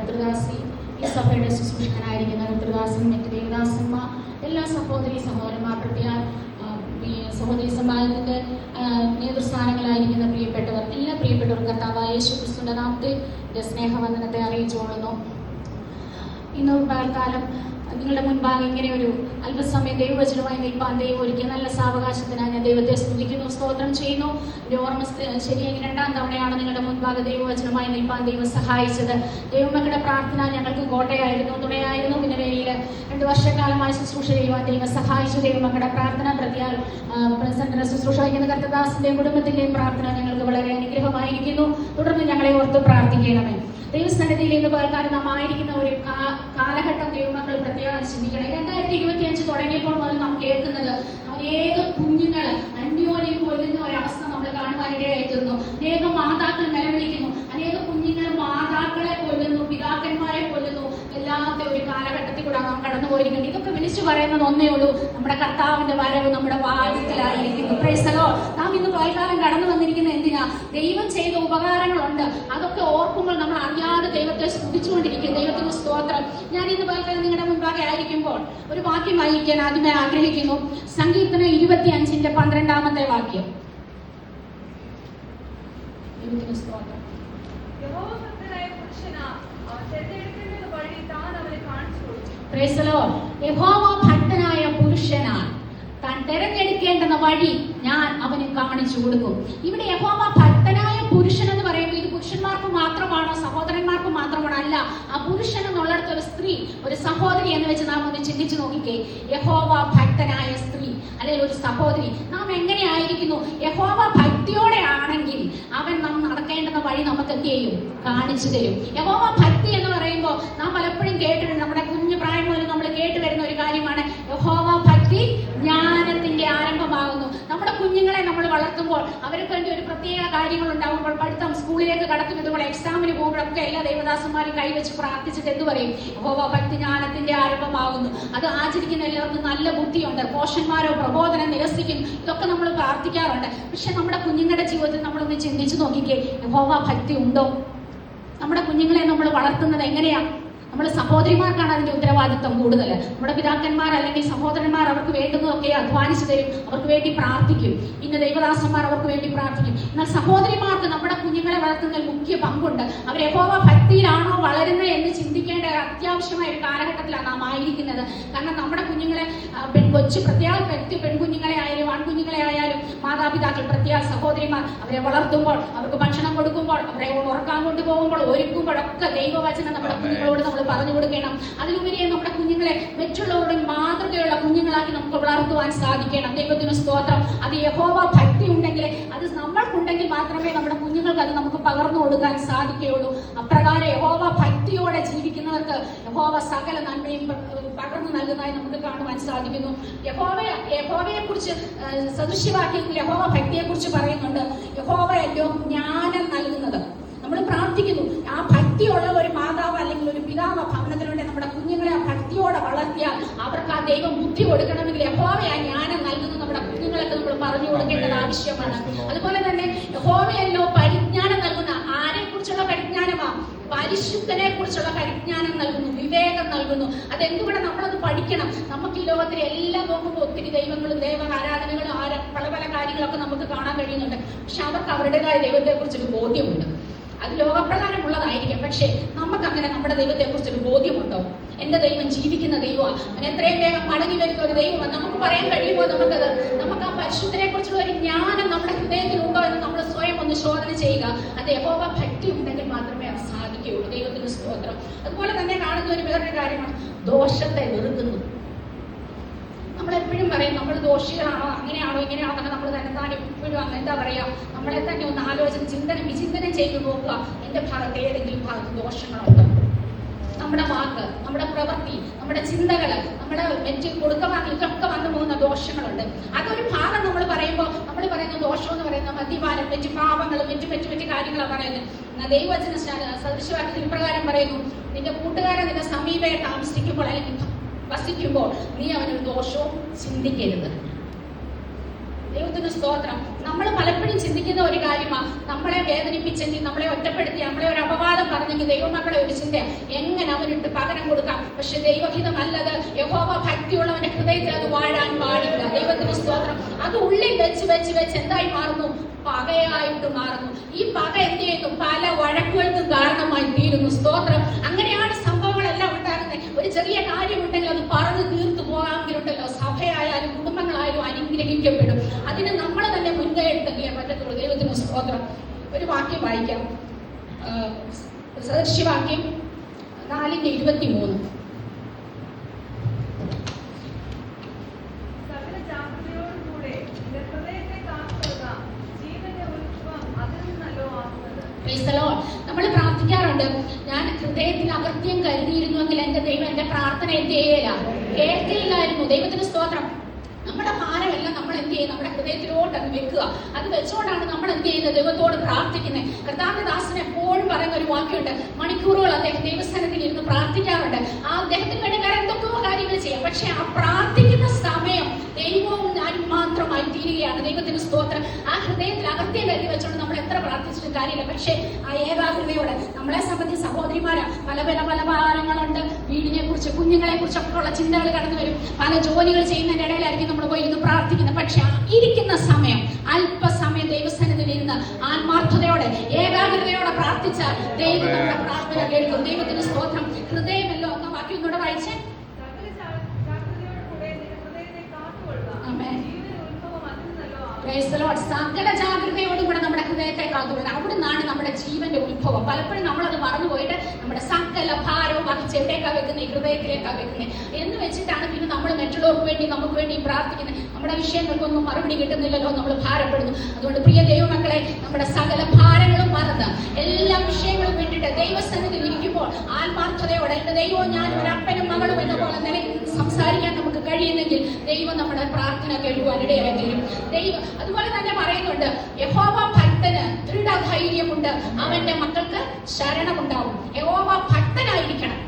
കർത്തൃദാസി, ഈ സഭയുടെ ശുശ്രൂഷകനായിരിക്കുന്ന കർത്തൃദാസൻ, മറ്റ് ദേവദാസന്മാർ, എല്ലാ സഹോദരി സഹോദരന്മാർ, പ്രത്യേക സഹോദരി സമാജത്തിന്റെ നേതൃസ്ഥാനങ്ങളായിരിക്കുന്ന പ്രിയപ്പെട്ടവർ, എല്ലാ പ്രിയപ്പെട്ടവർ കർത്താവായ യേശു ക്രിസ്തുവിന്റെ നാമത്തിൽ സ്നേഹവന്ദനത്തെ അറിയിച്ചുകൊള്ളുന്നു. ഇന്ന് പകൽക്കാലം നിങ്ങളുടെ മുൻപാകെ ഇങ്ങനെ ഒരു അല്പസമയം ദൈവവചനമായി നിൽപ്പാൻ ദൈവം ഒരുക്കിയ നല്ല സാവകാശത്തിനായി ഞാൻ ദൈവത്തെ സ്തുതിക്കുന്നു, സ്തോത്രം ചെയ്യുന്നു. ഒരു ഓർമ്മ ശരിയെങ്കിൽ 2ാം തവണയാണ് നിങ്ങളുടെ മുൻപാകെ ദൈവവചനമായി നിൽപ്പാൻ ദൈവം സഹായിച്ചത്. ദൈവമക്കളുടെ പ്രാർത്ഥന ഞങ്ങൾക്ക് കോട്ടയായിരുന്നു, തുണയായിരുന്നു. പിന്നെ വേദിയിൽ 2 വർഷക്കാലമായി ശുശ്രൂഷ ചെയ്യുവാൻ ദൈവം സഹായിച്ചു. ദൈവമക്കളുടെ പ്രാർത്ഥന പ്രതിയാൽ സെന്ററിൽ ശുശ്രൂഷ വഹിക്കുന്ന കർത്തദാസിന്റെയും കുടുംബത്തിന്റെയും പ്രാർത്ഥന ഞങ്ങൾക്ക് വളരെ അനുഗ്രഹമായിരിക്കുന്നു. തുടർന്ന് ഞങ്ങളെ ഓർത്ത് പ്രാർത്ഥിക്കണമേ. ദൈവസന്നിധിയിൽ ഇന്ന് പകൽക്കാലം നാം ആയിരിക്കുന്ന ഒരു കാലഘട്ടം ദൈവമക്കൾ പ്രത്യേകം ചിന്തിക്കണം. 2025 തുടങ്ങിയപ്പോൾ മുതൽ നാം കേൾക്കുന്നത് അനേകം കുഞ്ഞുങ്ങൾ അന്യോന്യം കൊല്ലുന്ന ഒരവസ്ഥ നമ്മൾ കാണുവാനിടയായിത്തീർന്നു. അനേകം മാതാക്കൾ നിലവിളിക്കുന്നു, അനേകം കുഞ്ഞുങ്ങൾ മാതാക്കളെ കൊല്ലുന്നു, പിതാക്കന്മാരെ കൊല്ലുന്നു. എല്ലാത്ത ഒരു കാലഘട്ടത്തിൽ കൂടെ നാം കടന്നു പോയിരിക്കുന്നു. ഇതൊക്കെ വിളിച്ചു പറയുന്നത് ഒന്നേ ഉള്ളൂ, നമ്മുടെ കർത്താവിന്റെ വരവ് നമ്മുടെ വായുത്തിലായിരിക്കുന്നു. Price the Lord. നാം ഇന്ന് പകൽക്കാലം കടന്നു വന്നിരിക്കുന്ന എന്തിനാ? ദൈവം ചെയ്ത ഉപകാരങ്ങളുണ്ട്, അതൊക്കെ ഓർക്കുമ്പോൾ നമ്മൾ അറിയാതെ ദൈവത്തെ സ്തുതിച്ചുകൊണ്ടിരിക്കും. ദൈവത്തിന് സ്തോത്രം. ഞാൻ ഇന്ന് പകൽക്കാലം നിങ്ങളുടെ മുൻപാകെ ആയിരിക്കുമ്പോൾ ഒരു വാക്യം വായിക്കാൻ ആദ്യമേ ആഗ്രഹിക്കുന്നു. സങ്കീർത്തനം 25-ന്റെ 12-ാമത്തെ വാക്യം. ദൈവത്തിന് സ്തോത്രം. Price the Lord. യഹോവ ഭക്തനായ പുരുഷനാൽ താൻ തെരഞ്ഞെടുക്കേണ്ടുന്ന വഴി ഞാൻ അവന് കാണിച്ചു കൊടുക്കും. ഇവിടെ യഹോവ ഭക്തനായ പുരുഷൻ എന്ന് പറയുമ്പോൾ ഇത് പുരുഷന്മാർക്ക് മാത്രമാണോ, സഹോദരന്മാർക്ക് മാത്രമാണോ? അല്ല. ആ പുരുഷൻ എന്നുള്ളിടത്ത് ഒരു സ്ത്രീ, ഒരു സഹോദരി എന്ന് വെച്ച് നാം ഒന്ന് ചിന്തിച്ചു നോക്കിക്കേ. യഹോവ ഭക്തനായ സ്ത്രീ അല്ലെങ്കിൽ ഒരു സഹോദരി നാം എങ്ങനെയായിരിക്കുന്നു? യഹോവ ഭക്തിയോടെ ആണെങ്കിൽ അവൻ നാം നടക്കേണ്ടുന്ന വഴി നമുക്ക് എന്ത് ചെയ്യും? കാണിച്ചു തരും. യഹോവ ഭക്തി എന്ന് പറയുമ്പോൾ നാം പലപ്പോഴും കേട്ടിട്ടുണ്ട്, നമ്മുടെ കുഞ്ഞു പ്രായം മുതൽ നമ്മൾ കേട്ടു വരുന്ന ഒരു കാര്യമാണ് യഹോവ ഭക്തി ജ്ഞാനത്തിന്റെ ആരംഭമാകുന്നു. നമ്മുടെ കുഞ്ഞുങ്ങളെ നമ്മൾ വളർത്തുമ്പോൾ അവർക്ക് വേണ്ടി ഒരു പ്രത്യേക കാര്യങ്ങൾ ഉണ്ടാകുമ്പോൾ, പഠിത്തം സ്കൂളിലേക്ക് കടത്തുന്നതുപോലെ എക്സാമിന് പോകുമ്പോഴൊക്കെ എല്ലാ ദേവദാസന്മാരും കൈവച്ച് പ്രാർത്ഥിച്ചിട്ട് എന്ത് പറയും? യഹോവ ഭക്തി ജ്ഞാനത്തിന്റെ ആരംഭമാകുന്നു. അത് ആചരിക്കുന്ന എല്ലാവർക്കും നല്ല ബുദ്ധിയുണ്ട്, പോഷന്മാരോ പ്രബോധനം നിരസിക്കും, ഇതൊക്കെ നമ്മൾ പ്രാർത്ഥിക്കാറുണ്ട്. പക്ഷെ നമ്മുടെ കുഞ്ഞുങ്ങളുടെ ജീവിതത്തിൽ നമ്മളൊന്ന് ചിന്തിച്ചു നോക്കിക്കേ, യഹോവ ഭക്തി ഉണ്ടോ? നമ്മുടെ കുഞ്ഞുങ്ങളെ നമ്മൾ വളർത്തുന്നത് എങ്ങനെയാ? നമ്മൾ സഹോദരിമാർക്കാണ് അതിന്റെ ഉത്തരവാദിത്വം കൂടുതൽ. നമ്മുടെ പിതാക്കന്മാർ അല്ലെങ്കിൽ സഹോദരന്മാർ അവർക്ക് വേണ്ടുന്നതൊക്കെ അധ്വാനിച്ചു തരും, അവർക്ക് വേണ്ടി പ്രാർത്ഥിക്കും. ഇന്ന് ദൈവദാസന്മാർ അവർക്ക് വേണ്ടി പ്രാർത്ഥിക്കും. എന്നാൽ സഹോദരിമാർക്ക് നമ്മുടെ കുഞ്ഞുങ്ങളെ വളർത്തുന്നതിൽ മുഖ്യ പങ്കുണ്ട്. അവർ യഹോവ ഭക്തിയിലാണോ വളരുന്നത് എന്ന് ചിന്തിക്കേണ്ട അത്യാവശ്യമായ ഒരു കാലഘട്ടത്തിലാണ് നാം ആയിരിക്കുന്നത്. കാരണം നമ്മുടെ കുഞ്ഞുങ്ങളെ കൊച്ചു പ്രത്യേക പെൺകുഞ്ഞുങ്ങളെ ആയാലും ആൺകുഞ്ഞുങ്ങളെ ആയാലും മാതാപിതാക്കൾ പ്രത്യേക സഹോദരിമാർ അവരെ വളർത്തുമ്പോൾ, അവർക്ക് ഭക്ഷണം കൊടുക്കുമ്പോൾ, അവരെ ഉറക്കാൻ കൊണ്ടുപോകുമ്പോൾ, ഒരുക്കുമ്പോഴൊക്കെ ദൈവവചനം നമ്മുടെ കുഞ്ഞുങ്ങളോട് നമ്മൾ പറഞ്ഞു കൊടുക്കണം. അതിലുപരി നമ്മുടെ കുഞ്ഞുങ്ങളെ മറ്റുള്ളവരുടെ മാതൃകയുള്ള കുഞ്ഞുങ്ങളാക്കി നമുക്ക് വളർത്തുവാൻ സാധിക്കണം. ദൈവത്തിന് സ്തോത്രം. അത് യഹോവ ഭക്തി ഉണ്ടെങ്കിൽ, അത് നമ്മൾക്കുണ്ടെങ്കിൽ മാത്രമേ നമ്മുടെ കുഞ്ഞുങ്ങൾക്ക് അത് നമുക്ക് പകർന്നു കൊടുക്കാൻ സാധിക്കുകയുള്ളൂ. അപ്രകാരം യഹോവ ഭക്തിയോടെ ജീവിക്കുന്നവർക്ക് യഹോവ സകല നന്മയും പകർന്നു നൽകുന്നതായി നമുക്ക് കാണുവാൻ സാധിക്കുന്നു. യഹോവയെ കുറിച്ച് സദൃശ്യവാക്യത്തിൽ യഹോവ ഭക്തിയെ കുറിച്ച് പറയുന്നുണ്ട്. യഹോവയല്ലോ ജ്ഞാനം നൽകുന്നത്. നമ്മൾ പ്രാർത്ഥിക്കുന്നു, ആ ഭക്തിയുള്ള ഒരു മാതാവ് അല്ലെങ്കിൽ ഒരു പിതാവ് ഭവനത്തിലൂടെ നമ്മുടെ കുഞ്ഞുങ്ങളെ ആ ഭക്തിയോടെ വളർത്തിയാൽ അവർക്ക് ആ ദൈവം ബുദ്ധി കൊടുക്കണമെങ്കിൽ യഹോവയാ ജ്ഞാനം നൽകുന്നത് നമ്മുടെ കുഞ്ഞുങ്ങളൊക്കെ നമ്മൾ പറഞ്ഞു കൊടുക്കേണ്ടത് ആവശ്യമാണ്. അതുപോലെ തന്നെ യഹോവയല്ലോ പരിജ്ഞാനം നൽകുന്ന. ആരെ കുറിച്ചുള്ള പരിജ്ഞാനമാ? പരിശുദ്ധനെ കുറിച്ചുള്ള പരിജ്ഞാനം നൽകുന്നു, വിവേകം നൽകുന്നു. അതെന്തുകൊണ്ട് നമ്മളത് പഠിക്കണം? നമുക്ക് ഈ ലോകത്തിൽ എല്ലാം നോക്കുമ്പോൾ ഒത്തിരി ദൈവങ്ങളും ദൈവ ആരാധനകളും പല പല കാര്യങ്ങളൊക്കെ നമുക്ക് കാണാൻ കഴിയുന്നുണ്ട്. പക്ഷെ അവർക്ക് അവരുടേതായ ദൈവത്തെ കുറിച്ചൊരു ബോധ്യമുണ്ട്. അത് ലോകപ്രകാരമുള്ളതായിരിക്കും. പക്ഷേ നമുക്കങ്ങനെ നമ്മുടെ ദൈവത്തെ കുറിച്ചൊരു ബോധ്യമുണ്ടോ? എന്റെ ദൈവം ജീവിക്കുന്ന ദൈവമാണ്, അവൻ എത്രയും വേഗം മടങ്ങി വരുന്ന ഒരു ദൈവമാണ്. നമുക്ക് പറയാൻ കഴിയുമോ? നമുക്ക് ആ പരിശുദ്ധനെ കുറിച്ചുള്ള ഒരു ജ്ഞാനം നമ്മുടെ ഹൃദയത്തിലുണ്ടോ എന്ന് നമ്മൾ സ്വയം ഒന്ന് ശോധന ചെയ്യുക. അത് യഹോവ ഭക്തി ഉണ്ടെങ്കിൽ മാത്രമേ അത് സാധിക്കുകയുള്ളൂ. ദൈവത്തിന് സ്തോത്രം. അതുപോലെ തന്നെ കാണുന്ന ഒരു വേറൊരു കാര്യമാണ്, ദോഷത്തെ വെറുക്കുന്നു. നമ്മളെപ്പോഴും പറയും നമ്മൾ ദോഷികളാണോ, അങ്ങനെയാണോ ഇങ്ങനെയാണോ എന്നൊക്കെ നമ്മൾ തന്നെ എപ്പോഴും എന്താ പറയാ, നമ്മളെ തന്നെ ഒന്ന് ആലോചന വിചിന്തനം ചെയ്തു നോക്കുക. എന്റെ ഭാഗത്ത് ഏതെങ്കിലും ഭാഗത്ത് ദോഷങ്ങളുണ്ടോ? നമ്മുടെ വാക്ക്, നമ്മുടെ പ്രവൃത്തി, നമ്മുടെ ചിന്തകള്, നമ്മുടെ മറ്റ് കൊടുക്കവാങ്ങി ഇതൊക്കെ വന്നു പോകുന്ന ദോഷങ്ങളുണ്ട്. അതൊരു ഭാഗം നമ്മൾ പറയുമ്പോൾ നമ്മൾ പറയുന്ന ദോഷം എന്ന് പറയുന്ന മദ്യപാനം, മറ്റ് പാപങ്ങൾ, മറ്റ് കാര്യങ്ങളാണ് പറയുന്നത്. ദൈവവചന സദൃശവാക്യത്തിൽ ഇപ്രകാരം പറയുന്നു, നിന്റെ കൂട്ടുകാരൻ നിന്റെ സമീപേ താമസിക്കുമ്പോൾ അല്ലെങ്കിൽ വസിക്കുമ്പോൾ നീ അവനൊരു ദോഷവും ചിന്തിക്കരുത്. ദൈവത്തിന് സ്തോത്രം. നമ്മൾ പലപ്പോഴും ചിന്തിക്കുന്ന ഒരു കാര്യമാണ്, നമ്മളെ വേദനിപ്പിച്ചെങ്കിൽ, നമ്മളെ ഒറ്റപ്പെടുത്തി, നമ്മളെ ഒരു അപവാദം പറഞ്ഞെങ്കിൽ ദൈവമക്കളെ ഒരു ചിന്ത എങ്ങനെ അവനിട്ട് പകരം കൊടുക്കാം. പക്ഷെ ദൈവഹിതമല്ലത്. യഹോവ ഭക്തിയുള്ളവന്റെ ഹൃദയത്തിൽ അത് വാഴാൻ പാടില്ല. ദൈവത്തിന് സ്തോത്രം. അത് ഉള്ളിൽ വെച്ച് വെച്ച് വെച്ച് എന്തായി മാറുന്നു? പകയായിട്ട് മാറുന്നു. ഈ പക എന്ത് ചെയ്യുന്നു? പല വഴക്കുകൾക്കും കാരണമായി തീരുന്നു. സ്തോത്രം. അങ്ങനെയാണ് സംഭവങ്ങളെല്ലാം ഉണ്ടാകുന്നത്. ഒരു ചെറിയ കാര്യമുണ്ടെങ്കിൽ അത് പറഞ്ഞു തീർത്തു പോകാമെങ്കിലുണ്ടല്ലോ, സഭയായാലും കുടുംബങ്ങളായാലും അനുഗ്രഹിക്കപ്പെടും. അതിന് നമ്മൾ തന്നെ മുൻകൈ എടുത്തേ പറ്റത്തുള്ളൂ. ദൈവത്തിന് സ്തോത്രം. ഒരു വാക്യം വായിക്കാം, സദൃശ്യവാക്യം 4:23. നമ്മൾ പ്രാർത്ഥിക്കാറുണ്ട്, ഞാൻ ഹൃദയത്തിൽ അകൃത്യം കരുതിയിരുന്നുവെങ്കിൽ എന്റെ ദൈവം എന്റെ പ്രാർത്ഥന എന്ത് ചെയ്യില്ല, കേൾക്കയില്ലായിരുന്നു. ദൈവത്തിന് സ്തോത്രം. നമ്മുടെ ഭാരമെല്ലാം നമ്മൾ എന്ത് ചെയ്യും? നമ്മുടെ ഹൃദയത്തിലോട്ട് അങ്ങ് വെക്കുക. അത് വെച്ചുകൊണ്ടാണ് നമ്മൾ എന്ത് ചെയ്യുന്നത്? ദൈവത്തോട് പ്രാർത്ഥിക്കുന്നത്. കർത്താവിന്റെ ദാസൻ എപ്പോഴും പറയുന്ന ഒരു വാക്യമുണ്ട്, മണിക്കൂറുകൾ അദ്ദേഹം ദൈവസ്ഥാനത്തിൽ ഇരുന്ന് പ്രാർത്ഥിക്കാറുണ്ട്. ആ അദ്ദേഹത്തിന് വേണ്ടി വേറെ എന്തൊക്കെയോ കാര്യങ്ങൾ ചെയ്യാം. പക്ഷെ ആ പ്രാർത്ഥിക്കുന്ന സമയം ദൈവവും ഞാനും മാത്രമായി തീരുകയാണ്. ദൈവത്തിന് സ്തോത്രം. ആ ഹൃദയത്തിൽ അകൃത്യം കരുതി വെച്ചുകൊണ്ട് നമ്മൾ എത്ര പ്രാർത്ഥിച്ചിട്ടും കാര്യമില്ല. പക്ഷെ ആ ഏകാഗ്രതയോടെ നമ്മളെ സംബന്ധിച്ച് സഹോദരിമാരാ പല പല പല ഭാരങ്ങളുണ്ട്. വീടിനെ കുറിച്ച്, കുഞ്ഞുങ്ങളെ കുറിച്ചൊക്കെ ഉള്ള ചിന്തകൾ കടന്നു വരും. പല ജോലികൾ ചെയ്യുന്നതിന്റെ ഇടയിലായിരിക്കും നമ്മൾ പോയി ഇരുന്ന് പ്രാർത്ഥിക്കുന്നത്. പക്ഷെ ഇരിക്കുന്ന സമയം, അല്പസമയം ദൈവസന്നിധിയിൽ ഇരുന്ന് ആത്മാർത്ഥതയോടെ ഏകാഗ്രതയോടെ പ്രാർത്ഥിച്ച ദൈവം നമ്മുടെ പ്രാർത്ഥന കേൾക്കും. ദൈവത്തിന് സ്തോത്രം. ഹൃദയമല്ലോ എന്ന വാക്യം ഒന്നുകൂടെ വായിച്ചേ. സകല ജാഗ്രതയോടുകൂടെ നമ്മുടെ ഹൃദയത്തെ കാത്തുകൊള്ളുക. അവിടുന്നാണ് നമ്മുടെ ജീവന്റെ ഉത്ഭവം. പലപ്പോഴും നമ്മളത് മറന്നുപോയിട്ട് നമ്മുടെ സകല ഭാരവും വഹിച്ച് എവിടേക്കാ വെക്കുന്നത്? ഈ ഹൃദയത്തിലേക്കാ വെക്കുന്നത് എന്ന് വെച്ചിട്ടാണ് പിന്നെ നമ്മൾ മറ്റുള്ളവർക്ക് വേണ്ടി നമുക്ക് വേണ്ടി പ്രാർത്ഥിക്കുന്നത്. നമ്മുടെ വിഷയങ്ങൾക്കൊന്നും മറുപടി കിട്ടുന്നില്ലല്ലോ, നമ്മൾ ഭാരപ്പെടുന്നു. അതുകൊണ്ട് പ്രിയ ദൈവമക്കളെ, നമ്മുടെ സകല ഭാരങ്ങളും മറന്ന് എല്ലാ വിഷയങ്ങളും വിട്ടിട്ട് ദൈവസന്നിധിയിൽ ഇരിക്കുമ്പോൾ ആത്മാർത്ഥതയോടെ എന്റെ ദൈവവും ഞാൻ ഒരു അപ്പനും മകളും എന്ന പോലെ നിലയിൽ സംസാരിക്കാൻ നമുക്ക് കഴിയുന്നെങ്കിൽ ദൈവം നമ്മുടെ പ്രാർത്ഥന കേൾക്കുവാൻ ഇടയായി തീരും. ദൈവം അതുപോലെ തന്നെ പറയുന്നുണ്ട്, യഹോവ ഭക്തന് ദൃഢധൈര്യമുണ്ട്, അവന്റെ മക്കൾക്ക് ശരണമുണ്ടാവും. യഹോവ ഭക്തനായിരിക്കണം.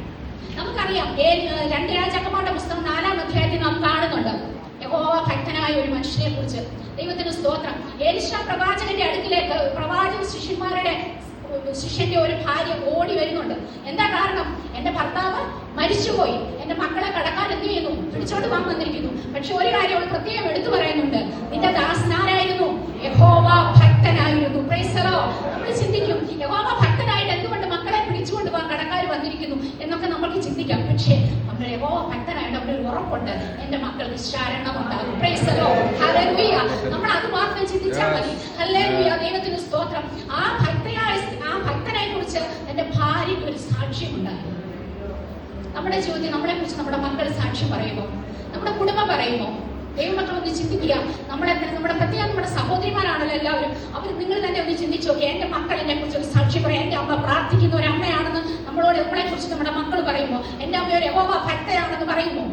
നമുക്കറിയാം 2 രാജാക്കന്മാരുടെ പുസ്തകം 4-ാം അധ്യായത്തിൽ നാം കാണുന്നുണ്ട് യഹോവ ഭക്തനായ ഒരു മനുഷ്യനെ കുറിച്ച്. ദൈവത്തിന് സ്തോത്രം. എലീശ പ്രവാചകന്റെ അടുക്കിലേക്ക് പ്രവാചക ശിഷ്യന്റെ ഒരു ഭാര്യ ഓടി വരുന്നുണ്ട്. എന്താ കാരണം? എന്റെ ഭർത്താവ് മരിച്ചുപോയി, എന്റെ മക്കളെ കടക്കാൻ എന്ത് ചെയ്യുന്നു? പിടിച്ചോണ്ട് പോകാൻ വന്നിരിക്കുന്നു. പക്ഷെ ഒരു കാര്യം അവൾ പ്രത്യേകം എടുത്തു പറയുന്നുണ്ട്, നിന്റെ ദാസനാരായിരുന്നു? യഹോവ ഭക്തനായിരുന്നു. Price the Lord. നമ്മൾ ചിന്തിക്കും, യഹോവ ഭക്തനായിട്ട് എന്തുകൊണ്ട് മക്കളെ പിടിച്ചുകൊണ്ട് പോകാൻ കടക്കാർ വന്നിരിക്കുന്നു എന്നൊക്കെ നമുക്ക് ചിന്തിക്കാം. പക്ഷേ നമ്മൾ യഹോവ ഭക്തനായിട്ട് അവരൊരു ഉറപ്പുണ്ട്, എന്റെ മക്കൾക്ക് ശരണമുണ്ടാകും. Praise the Lord. ഹല്ലേലൂയ. നമ്മൾ അത് മാത്രം ചിന്തിച്ചാൽ മതി. ഹല്ലേലൂയ. ദൈവത്തിന് സ്തോത്രം. ആ ഭക്തനെ കുറിച്ച് എന്റെ ഭാര്യയ്ക്ക് ഒരു സാക്ഷ്യമുണ്ടായിരുന്നു. നമ്മുടെ ജീവിതത്തിൽ നമ്മളെ കുറിച്ച് നമ്മുടെ മക്കൾ സാക്ഷ്യം പറയുമോ? നമ്മുടെ കുടുംബം പറയുമോ? ദൈവമക്കൾ ഒന്ന് ചിന്തിക്കുക. നമ്മുടെ പ്രത്യേകം നമ്മുടെ സഹോദരിമാരാണല്ലോ എല്ലാവരും. അവർ നിങ്ങൾ തന്നെ ഒന്ന് ചിന്തിച്ചു നോക്കി, എന്റെ മക്കൾ എന്നെ കുറിച്ച് ഒരു സാക്ഷ്യം പറയാം. എന്റെ അമ്മ പ്രാർത്ഥിക്കുന്ന ഒരു അമ്മയാണെന്ന് നമ്മളോട് നമ്മളെ കുറിച്ച് നമ്മുടെ മക്കൾ പറയുമോ? എന്റെ അമ്മ ഒരു യഹോവ ഭക്തയാണെന്ന് പറയുമോ?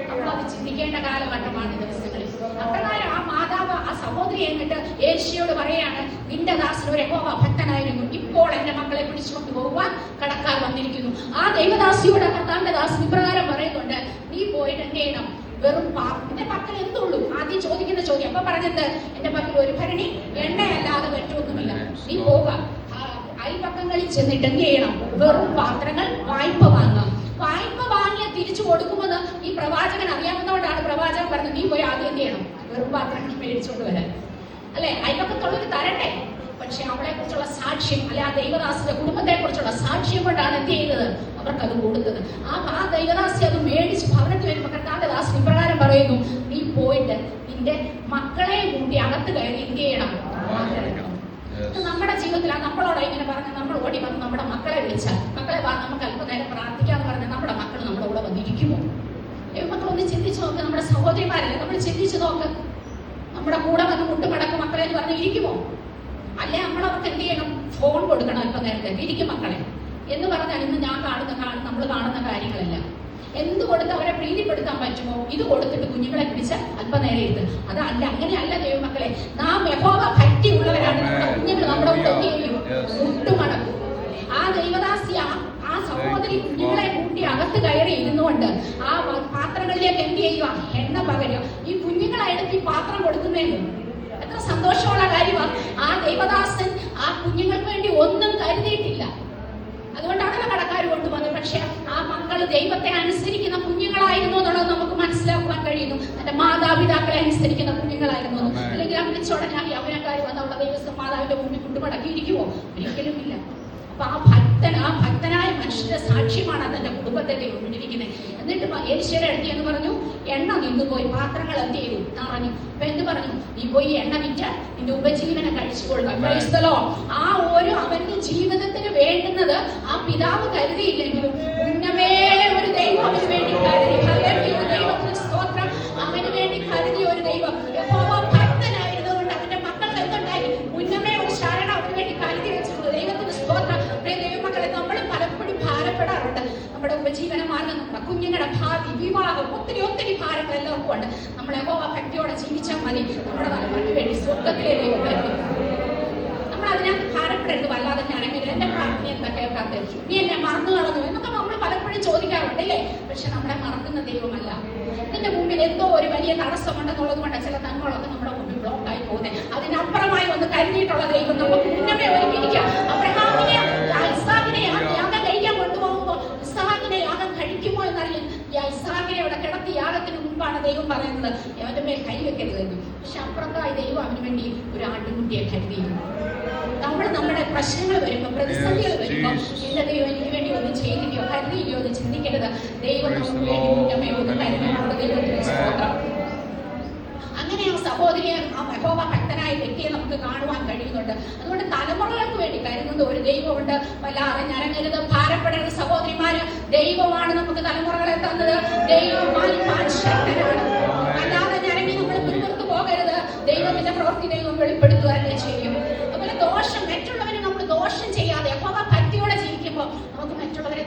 നമ്മളത് ചിന്തിക്കേണ്ട കാലഘട്ടമാണ് ഈ ദിവസങ്ങളിൽ. അപ്രകാരം ആ മാതാവ് ആ സഹോദരി എന്നിട്ട് ഏലിശയോട് പറയാണ്, നിന്റെ ദാസൻ ഒരു യഹോവ ഭക്തനായിരുന്നു, ഇപ്പോൾ എന്റെ മക്കളെ പിടിച്ചുകൊണ്ട് പോകുവാൻ കടക്കാർ വന്നിരിക്കുന്നു. ആ ദൈവദാസിയോട് കർത്താവിന്റെ ദാസൻ ഇപ്രകാരം പറയുന്നുണ്ട്, നീ പോയിട്ട് എന്ത് ചെയ്യണം? വെറും എന്റെ പക്കൽ എന്തുള്ളൂ? ആദ്യം ചോദിക്കുന്ന ചോദ്യം. അപ്പൊ പറഞ്ഞത്, എന്റെ പക്കൽ ഒരു ഭരണി എണ്ണയല്ലാതെ മറ്റൊന്നുമില്ല. നീ പോകാം, അയൽപക്കങ്ങളിൽ ചെന്നിട്ട് എന്ത് ചെയ്യണം? വെറും പാത്രങ്ങൾ വായ്പ വാങ്ങാം. വായ്പ വാങ്ങിയ തിരിച്ചു കൊടുക്കുമെന്ന് ഈ പ്രവാചകൻ അറിയാവുന്നതുകൊണ്ടാണ് പ്രവാചകൻ പറഞ്ഞത്, നീ പോയി ആദ്യം എന്ത് ചെയ്യണം? വെറും പാത്രങ്ങൾ മേടിച്ചുകൊണ്ട് വരാൻ. അല്ലെ, അയൽപക്കത്തുള്ളവർ തരട്ടെ. പക്ഷെ അവളെ കുറിച്ചുള്ള സാക്ഷ്യം, അല്ലെ ആ ദൈവദാസിന്റെ കുടുംബത്തെ കുറിച്ചുള്ള സാക്ഷ്യം കൊണ്ടാണ് എന്ത് ചെയ്തത്? അവർക്കത് കൊടുത്തത്. ആ ദൈവദാസി അത് മേടിച്ച് ഭവനത്തിൽ വരുമ്പോൾ കർത്താവിന്റെ ദാസൻ ഇപ്രകാരം പറയുന്നു, നീ പോയിട്ട് നിന്റെ മക്കളെ കൂട്ടി അകത്ത് കയറി എന്ത് ചെയ്യണം? നമ്മുടെ ജീവിതത്തിൽ നമ്മളോട് ഇങ്ങനെ പറഞ്ഞ് നമ്മൾ ഓടി വന്ന് നമ്മുടെ മക്കളെ വിളിച്ചാൽ, മക്കളെ വാ നമുക്ക് അല്പനേരം പ്രാർത്ഥിക്കാന്ന് പറഞ്ഞാൽ നമ്മുടെ മക്കൾ നമ്മുടെ കൂടെ വന്നിരിക്കുമോ? മക്കൾ ഒന്ന് ചിന്തിച്ചു നോക്ക്. നമ്മുടെ സഹോദരിമാരല്ലേ, നമ്മൾ ചിന്തിച്ചു നോക്ക്. നമ്മുടെ കൂടെ വന്ന് മുട്ടുമടക്ക് മക്കളെ എന്ന് പറഞ്ഞ് ഇരിക്കുമോ? അല്ലെ നമ്മളവർക്ക് എന്ത് ചെയ്യണം? ഫോൺ കൊടുക്കണം. ഇപ്പൊ നേരത്തെ ഇരിക്കും മക്കളെ എന്ന് പറഞ്ഞാൽ ഇന്ന് നമ്മൾ കാണുന്ന കാര്യങ്ങളല്ല. എന്ത് കൊടുത്ത് അവരെ പ്രീതിപ്പെടുത്താൻ പറ്റുമോ? ഇത് കൊടുത്തിട്ട് കുഞ്ഞുങ്ങളെ പിടിച്ച് അല്പനേരം ഇരുത്ത്. അതല്ല, അങ്ങനെയല്ല ദൈവമക്കളെ. നാം യഹോവ ഭക്തി ഉള്ളവരാണ്. നമ്മുടെ കുഞ്ഞുങ്ങൾ നമ്മുടെ കൂടെ എന്ത് ചെയ്യും? മുട്ടുമടക്കും. ആ ദൈവദാസി ആ സഹോദരി കുഞ്ഞുങ്ങളെ കൂട്ടി അകത്ത് കയറി ഇരുന്നുകൊണ്ട് ആ പാത്രങ്ങളിലേക്ക് എന്ത് ചെയ്യുക? എണ്ണ പകരുക. ഈ കുഞ്ഞുങ്ങളായിട്ട് ഈ പാത്രം കൊടുക്കുന്നതെന്ന്. എത്ര സന്തോഷമുള്ള കാര്യമാണ്. ആ ദൈവദാസൻ ആ കുഞ്ഞുങ്ങൾക്ക് വേണ്ടി ഒന്നും കരുതിയിട്ടില്ല. അതുകൊണ്ടാണല്ലോ കടക്കാർ കൊണ്ടുവന്നത്. പക്ഷെ ആ മക്കൾ ദൈവത്തെ അനുസരിക്കുന്ന കുഞ്ഞുങ്ങളായിരുന്നു എന്നുള്ളത് നമുക്ക് മനസ്സിലാക്കുവാൻ കഴിയുന്നു. തന്റെ മാതാപിതാക്കളെ അനുസരിക്കുന്ന കുഞ്ഞുങ്ങളായിരുന്നു. അല്ലെങ്കിൽ അമ്മച്ചോടനായി അവനക്കാർ വന്ന അവിടെ ദൈവസ്ഥ മാതാവിന്റെ മുമ്പിൽ കൊണ്ടുമടക്കിയിരിക്കുമോ? ഒരിക്കലും ഇല്ല. അപ്പൊ ആ ഭക്തനായ മനുഷ്യന്റെ സാക്ഷ്യമാണ് തന്റെ കുടുംബത്തെ ദൈവം കൊണ്ടിരിക്കുന്നത്. എന്നിട്ട് എലിശയുടെ അടുത്ത് എന്ന് പറഞ്ഞു, എണ്ണ നിന്ന് പോയി, പാത്രങ്ങൾ എന്ത് ചെയ്തു? നിറഞ്ഞു. അപ്പൊ എന്ത് പറഞ്ഞു? നീ പോയി എണ്ണ വിറ്റ് നിന്റെ ഉപജീവനം കഴിച്ചു കൊടുക്കുക. ആ ഒരു അവന്റെ ജീവിതത്തിന് വേണ്ടുന്നത് ആ പിതാവ് കരുതിയില്ലെങ്കിലും മുന്നമേ ഒരു ദൈവം അവന് വേണ്ടി കരുതി. ദൈവത്തിന് സ്തോത്രം. അവന് വേണ്ടി കരുതിയ ഒരു ദൈവം. ഭക്തനായിരുന്നതുകൊണ്ട് അവന്റെ മക്കൾക്ക് എന്തുണ്ടായി? മുന്നമേ ഒരു ശരണം അവന് വേണ്ടി കരുതി വെച്ചിട്ടുണ്ട്. ദൈവത്തിന് സ്തോത്രം. ദൈവമക്കളെ, നമ്മൾ പലപ്പോഴും ഭാരപ്പെടാറുണ്ട്. നമ്മുടെ ഉപജീവന മാർഗം, നമ്മുടെ കുഞ്ഞുങ്ങളുടെ ഭാവി, വിവാഹം, ഒത്തിരി ഭാരങ്ങൾ എല്ലാവർക്കും ഉണ്ട്. നമ്മൾ യഹോവ ഭക്തിയോടെ ജീവിച്ചാൽ മതി. നമ്മുടെ തലമുറയ്ക്ക് വേണ്ടി സ്വർഗ്ഗത്തിലെ ദൈവം കരുതി. നമ്മൾ അതിനകത്ത് ഭാരപ്പെടരുത്. വല്ലാതെ ഞാനെങ്കിലും എന്റെ പ്രാർത്ഥന എന്താ കേൾക്കാത്തത്, നീ എന്നെ മറന്നു കളഞ്ഞു എന്നൊക്കെ നമ്മൾ പലപ്പോഴും ചോദിക്കാറുണ്ട്, അല്ലേ? പക്ഷെ നമ്മളെ മറക്കുന്ന ദൈവമല്ല. ഇതിന്റെ മുമ്പിൽ എന്തോ ഒരു വലിയ തടസ്സമുണ്ടെന്നുള്ളത് കൊണ്ട് ചില തങ്ങളൊക്കെ നമ്മുടെ മുമ്പിൽ ബ്ലോക്കായി പോകുന്നത്. അതിനപ്പുറമായി ഒന്ന് കരുതിയിട്ടുള്ള ദൈവം നമുക്ക് മുന്നമേ ഒരുക്കിയിരിക്കാം. അബ്രഹാമിനെ ഇസ്ഹാക്കിനെ യാഗം കഴിക്കാൻ കൊണ്ടുപോകുമ്പോൾ ഇസ്ഹാക്കിനെ യാഗം കഴിക്കുമോ എന്നറിയാൻ ഇസ്ഹാക്കിനെ അവിടെ കിടത്തി യാഗത്തിന് മുമ്പാണ് ദൈവം പറയുന്നത് അവന്റെ മേൽ കൈവെക്കരുതെന്ന്. പക്ഷെ അപ്പുറത്തായി ദൈവം അവന് വേണ്ടി ഒരു ആട്ടുകുട്ടിയെ കരുതിയിരുന്നു. നമ്മൾ നമ്മുടെ പ്രശ്നങ്ങൾ വരുമ്പോൾ, പ്രതിസന്ധികൾ വരുമ്പോൾ എന്റെ ദൈവം എനിക്ക് വേണ്ടി ഒന്നും ചെയ്തില്ലയോ കരുതിയില്ലയോ എന്ന് ചിന്തിക്കരുത്. ദൈവം നമുക്ക് വേണ്ടി മുന്നമേ ഒന്ന് കരുതിയിട്ടുണ്ട്. ദൈവത്തിന് സ്തോത്രം. അങ്ങനെ ആ സഹോദരിയെ, ആ യഹോവ ഭക്തനായ വ്യക്തിയെ നമുക്ക് കാണുവാൻ കഴിയുന്നുണ്ട്. അതുകൊണ്ട് തലമുറകൾക്ക് വേണ്ടി കരുതുന്ന ഒരു ദൈവമുണ്ട്. വല്ലാതെ ഞരങ്ങരുത്, ഭാരപ്പെടരുത് സഹോദരിമാര്. ദൈവമാണ് നമുക്ക് തലമുറകളെ തന്നത്. ദൈവമായി ശക്തനാണ്. വല്ലാതെ ഞരങ്ങി നമ്മൾ പിന്തുടർന്നു പോകരുത്. ദൈവത്തിന്റെ പ്രവൃത്തി ദൈവം വെളിപ്പെടുത്തുക തന്നെ ചെയ്യും. അതുപോലെ മറ്റുള്ളവരെ നമ്മൾ ദോഷം ചെയ്യാതെ യഹോവ ഭക്തിയോടെ ജീവിക്കുമ്പോൾ നമുക്ക് മറ്റുള്ളവരെ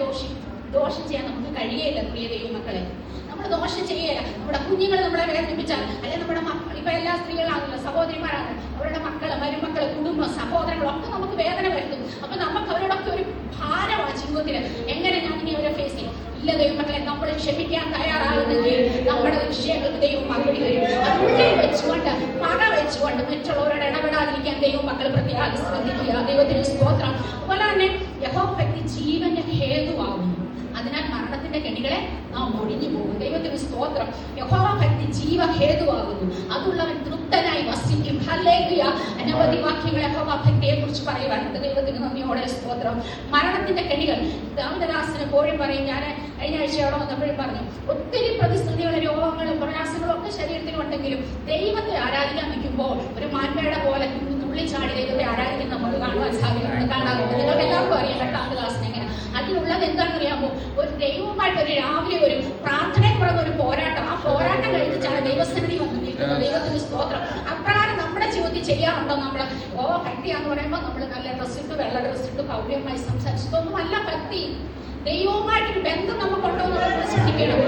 ദോഷം ചെയ്യാൻ നമുക്ക് കഴിയയില്ല. പ്രിയ ദൈവമക്കളെ, നമ്മൾ ദോഷം ചെയ്യല. നമ്മുടെ കുഞ്ഞുങ്ങൾ നമ്മളെ വേദനിപ്പിച്ചാൽ, അല്ലെങ്കിൽ നമ്മുടെ മക്കൾ, ഇപ്പൊ എല്ലാ സ്ത്രീകളാണല്ലോ, സഹോദരിമാരാണ്, അവരുടെ മക്കള്, മരുമക്കള്, കുടുംബം, സഹോദരങ്ങളൊക്കെ നമുക്ക് വേദന വരുത്തും. അപ്പൊ നമുക്ക് അവരോടൊക്കെ ഒരു ഭാരമാണ് ജീവിതത്തില്. എങ്ങനെ ഞാൻ ഇനി അവരെ ഫേസ് ചെയ്യും? ഇല്ല ദൈവമക്കളെ, നമ്മൾ ക്ഷമിക്കാൻ തയ്യാറാകുന്നെങ്കിൽ നമ്മുടെ വിഷയങ്ങൾക്ക് ദൈവം മറുപടി തരും. അതുള്ളിൽ വെച്ചുകൊണ്ട്, പക വെച്ചുകൊണ്ട് മറ്റുള്ളവരോട് ഇടപെടാതിരിക്കാൻ ദൈവം മക്കൾ പ്രത്യേകം ശ്രദ്ധിക്കുക. ദൈവത്തിന് സ്തോത്രം. അതുപോലെ തന്നെ യഹോവ ഭക്തി ജീവന്റെ ഹേതുവാകുന്നു. അതിനാൽ മരണത്തിന്റെ കെണികളെ നാം ഒഴിഞ്ഞു പോകും. ദൈവത്തിന് സ്തോത്രം. യഹോവ ഭക്തി ജീവഹേതുവാകുന്നു. അതുള്ളവൻ തൃപ്തനായി വസിക്കും. ഹല്ലേലൂയ. അനവധി വാക്യങ്ങൾ യഹോവ ഭക്തിയെ കുറിച്ച് പറയുവാനുണ്ട്. ദൈവത്തിന് നന്ദിയോടെ സ്തോത്രം. മരണത്തിന്റെ കെണികൾ ദാവീദദാസന് എപ്പോഴും പറയും. ഞാൻ കഴിഞ്ഞ ആഴ്ച അവിടെ വന്നപ്പോഴും പറഞ്ഞു, ഒത്തിരി പ്രതിസന്ധികളും രോഗങ്ങളും പ്രയാസങ്ങളും ഒക്കെ ശരീരത്തിലുണ്ടെങ്കിലും ദൈവത്തെ ആരാധിക്കാൻ നിൽക്കുമ്പോൾ ഒരു മാൻമേട പോലെ തുള്ളിച്ചാടി ദൈവത്തെ ആരാധിക്കാൻ നമുക്ക് കാണുവാൻ സാധിക്കും. കാണാറുണ്ട്. നിങ്ങൾക്ക് എല്ലാവർക്കും അറിയാം ദാവീദദാസൻ എങ്ങനെ. അതിനുള്ളത് എന്താണെന്നറിയാമോ? ഒരു ദൈവവുമായിട്ട് ഒരു രാവിലെ ഒരു പ്രാർത്ഥനയെ പറയുന്ന ഒരു പോരാട്ടം. ആ പോരാട്ടം കഴിഞ്ഞിട്ടാണ് ദൈവസന്നിധി വന്ന് നിൽക്കുന്നത്. ദൈവത്തിന് സ്തോത്രം. അപ്രകാരം നമ്മുടെ ജീവിതത്തിൽ ചെയ്യാറുണ്ടോ? നമ്മൾ ഭക്തിയാന്ന് പറയുമ്പോൾ നമ്മൾ നല്ല ഡ്രസ് ഇട്ട്, വെള്ള ഡ്രസ് ഇട്ട്, ഭൗര്യമായി സംസാരിച്ചതൊന്നും അല്ല ഭക്തി. ദൈവവുമായിട്ടൊരു ബന്ധം നമുക്കുണ്ടോ എന്നുള്ളത് ശ്രദ്ധിക്കണം.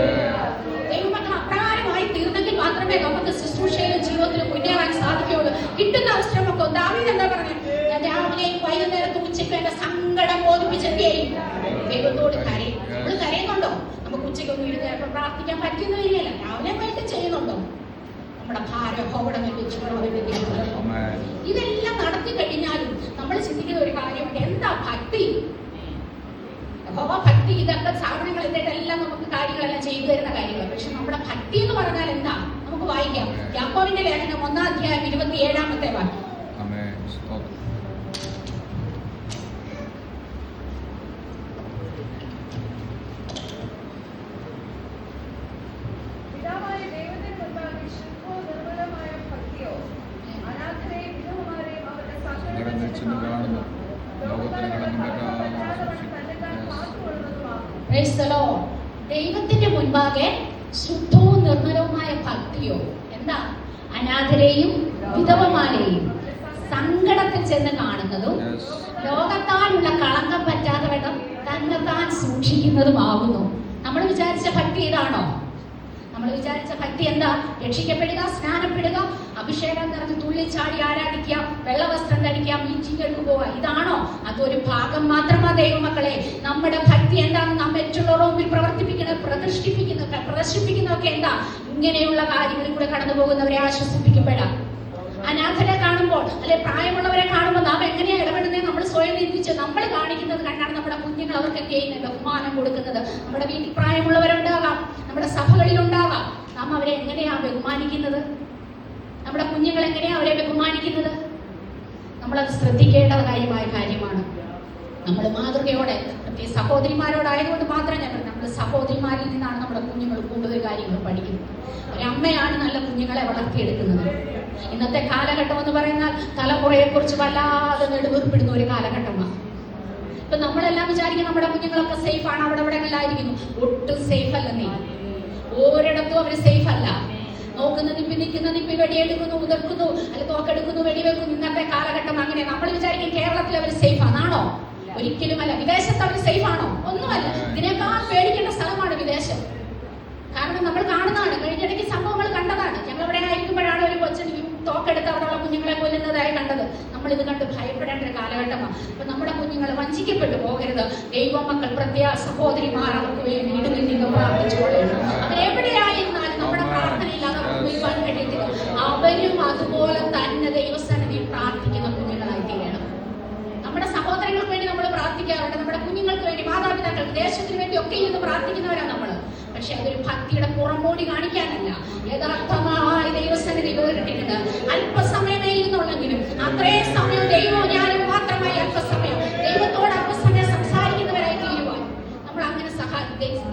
ദൈവമക്കൾ അപ്രകാരമായി തീർന്നെങ്കിൽ മാത്രമേ നമുക്ക് ശുശ്രൂഷയിലും ജീവിതത്തിലും മുന്നേറാൻ സാധിക്കുകയുള്ളൂ. കിട്ടുന്ന അവസരമൊക്കെ ദാവീദ് എന്താ പറഞ്ഞത്? ഞാൻ രാവിലെയും വൈകുന്നേരത്തും ഉച്ചയ്ക്കും എന്റെ സങ്കടം ബോധിപ്പിച്ചെത്തിയേയും ദൈവത്തോട് കരയും. നമ്മൾ കരയുന്നുണ്ടോ? നമുക്ക് ഉച്ചയ്ക്കൊന്നും ഇരുന്ന് പ്രാർത്ഥിക്കാൻ പറ്റുന്ന വരികയല്ല. രാവിലെ വൈകിട്ട് ചെയ്യുന്നുണ്ടോ? നമ്മുടെ ഭാരം ഇതെല്ലാം നടത്തി കഴിഞ്ഞാലും നമ്മൾ ചിന്തിക്കുന്ന ഒരു കാര്യമുണ്ട്. എന്താ ഭക്തി? ഭക്തി ഇതൊക്കെ സാധനങ്ങൾ ഇതെല്ലാം നമുക്ക് കാര്യങ്ങളെല്ലാം ചെയ്തു തരുന്ന കാര്യങ്ങൾ. പക്ഷെ നമ്മുടെ ഭക്തി എന്ന് പറഞ്ഞാൽ എന്താ? നമുക്ക് വായിക്കാം. യാക്കോബിന്റെ ലേഖനം 1-ാം അധ്യായം 27-ാമത്തെ വാക്യം. ദൈവത്തിന്റെ മുൻപാകെ ശുദ്ധവും നിർമ്മലവുമായ ഭക്തിയോ എന്താ? അനാഥരെയും വിധവമാരെയും സങ്കടത്തിൽ ചെന്ന് കാണുന്നതും ലോകത്താലുള്ള കളങ്കം പറ്റാതെ വേണം തന്നെത്താൻ സൂക്ഷിക്കുന്നതുമാകുന്നു. നമ്മൾ വിചാരിച്ച ഭക്തി ഇതാണോ? നമ്മൾ വിചാരിച്ച ഭക്തി എന്താ? രക്ഷിക്കപ്പെടുക, സ്നാനപ്പെടുക, അഭിഷേകം നിറഞ്ഞ് തുള്ളിച്ചാടി ആരാധിക്കുക, വെള്ളവസ്ത്രം ധരിക്കുക, മീറ്റിങ്ങുകൾക്ക് പോവുക, ഇതാണോ? അതൊരു ഭാഗം മാത്രമാ ദൈവമക്കളെ. നമ്മുടെ ഭക്തി എന്താണെന്ന് നാം മറ്റുള്ളവരുടെ മുമ്പിൽ പ്രവർത്തിപ്പിക്കണം. പ്രദർശിപ്പിക്കുന്നതൊക്കെ എന്താ? ഇങ്ങനെയുള്ള കാര്യങ്ങളിൽ കൂടെ കടന്നു പോകുന്നവരെ ആശ്വസിപ്പിക്കപ്പെടാം. അനാഥരെ കാണുമ്പോൾ അല്ലെ പ്രായമുള്ളവരെ കാണുമ്പോൾ നാം എങ്ങനെയാ ഇടപെടുന്നത്? നമ്മൾ സ്വയം ചിന്തിച്ച് നമ്മൾ കാണിക്കുന്നത് കണ്ടാണ് നമ്മുടെ കുഞ്ഞുങ്ങൾ അവർക്ക് എന്ത് ചെയ്യുന്നത്? ബഹുമാനം കൊടുക്കുന്നത്. നമ്മുടെ വീട്ടിൽ പ്രായമുള്ളവരുണ്ടാകാം, നമ്മുടെ സഭകളിൽ ഉണ്ടാകാം. നാം അവരെ എങ്ങനെയാ ബഹുമാനിക്കുന്നത്? നമ്മുടെ കുഞ്ഞുങ്ങൾ എങ്ങനെയാ അവരെ ബഹുമാനിക്കുന്നത്? നമ്മളത് ശ്രദ്ധിക്കേണ്ടതായ കാര്യമാണ്. നമ്മൾ മാതൃകയോടെ, പ്രത്യേക സഹോദരിമാരോടായതുകൊണ്ട് മാത്രം ഞാൻ പറഞ്ഞു, നമ്മൾ സഹോദരിമാരിൽ നിന്നാണ് നമ്മുടെ കുഞ്ഞുങ്ങൾ കൂടുതൽ കാര്യങ്ങൾ പഠിക്കുന്നത്. ഒരമ്മയാണ് നല്ല കുഞ്ഞുങ്ങളെ വളർത്തിയെടുക്കുന്നത്. ഇന്നത്തെ കാലഘട്ടം എന്ന് പറയുന്നാൽ തലമുറയെ കുറിച്ച് വല്ലാതെ നെടുവീർപ്പിടുന്ന ഒരു കാലഘട്ടമാണ്. ഇപ്പൊ നമ്മളെല്ലാം വിചാരിക്കും നമ്മുടെ കുഞ്ഞുങ്ങളൊക്കെ സേഫ് ആണ്, അവിടെ എവിടെയെല്ലായിരിക്കുന്നു. ഒട്ടും സേഫ് അല്ലെന്നേ. ഒരിടത്തും അവര് സേഫ് അല്ല. നോക്കുന്ന നിപ്പി, നിൽക്കുന്ന നിപ്പി, വെടിയെടുക്കുന്നു, ഉതിർക്കുന്നു, അല്ലെ തോക്കെടുക്കുന്നു, വെടിവെക്കുന്നു. ഇന്നത്തെ കാലഘട്ടം അങ്ങനെ. നമ്മൾ വിചാരിക്കും കേരളത്തിൽ അവർ സേഫ് ആണോ? ഒരിക്കലുമല്ല. വിദേശത്ത് അവർ സേഫ് ആണോ? ഒന്നുമല്ല. ഇതിനേക്കാൾ പേടിക്കേണ്ട സ്ഥലമാണ് വിദേശം. കാരണം നമ്മൾ കാണുന്നതാണ്, കഴിഞ്ഞിടയ്ക്ക് സംഭവങ്ങൾ കണ്ടതാണ്. ഞങ്ങൾ ഇവിടെ ആയിരിക്കുമ്പോഴാണ് ഒരു കൊച്ചിന് തോക്കെടുത്ത് അവിടെയുള്ള കുഞ്ഞുങ്ങളെ കൊല്ലുന്നതായി കണ്ടത്. നമ്മളിത് കണ്ട് ഭയപ്പെടേണ്ട ഒരു കാലഘട്ടമാണ്. അപ്പൊ നമ്മുടെ കുഞ്ഞുങ്ങൾ വഞ്ചിക്കപ്പെട്ടു പോകരുത്. ദൈവമക്കൾ, പ്രത്യേക സഹോദരിമാർ അവർക്ക് വേണ്ടി ഇടുങ്ങിൽ നിന്ന് പ്രാർത്ഥിച്ചുകൊള്ളണം. അവരെവിടെയായിരുന്നാലും നമ്മുടെ പ്രാർത്ഥനയില്ലാതെ പോകാൻ കഴിയത്തില്ല. അവരും അതുപോലെ തന്നെ ദൈവസന്നിധിയിൽ പ്രാർത്ഥിക്കുന്ന കുഞ്ഞുങ്ങളായി തീരണം. നമ്മുടെ സഹോദരങ്ങൾക്ക് വേണ്ടി നമ്മൾ പ്രാർത്ഥിക്കാറുണ്ട്, നമ്മുടെ കുഞ്ഞുങ്ങൾക്ക് വേണ്ടി, മാതാപിതാക്കൾക്ക്, ദേശത്തിന് വേണ്ടി ഒക്കെ ഇരുന്ന് പ്രാർത്ഥിക്കുന്നവരാണ് നമ്മൾ. പക്ഷെ അതൊരു ഭക്തിയുടെ പുറമോടി കാണിക്കാനല്ല, യഥാർത്ഥമായ ദൈവസന്നിധി വേറിട്ടിട്ടുണ്ട്. അല്പസമയമേ ഇരുന്നുള്ളെങ്കിലും അത്രയും സമയം ദൈവവും ഞാനും മാത്രമായി അല്പസമയം ദൈവത്തോട് അല്പസമയം സംസാരിക്കുന്നവരായി തീരുവാൻ നമ്മൾ അങ്ങനെ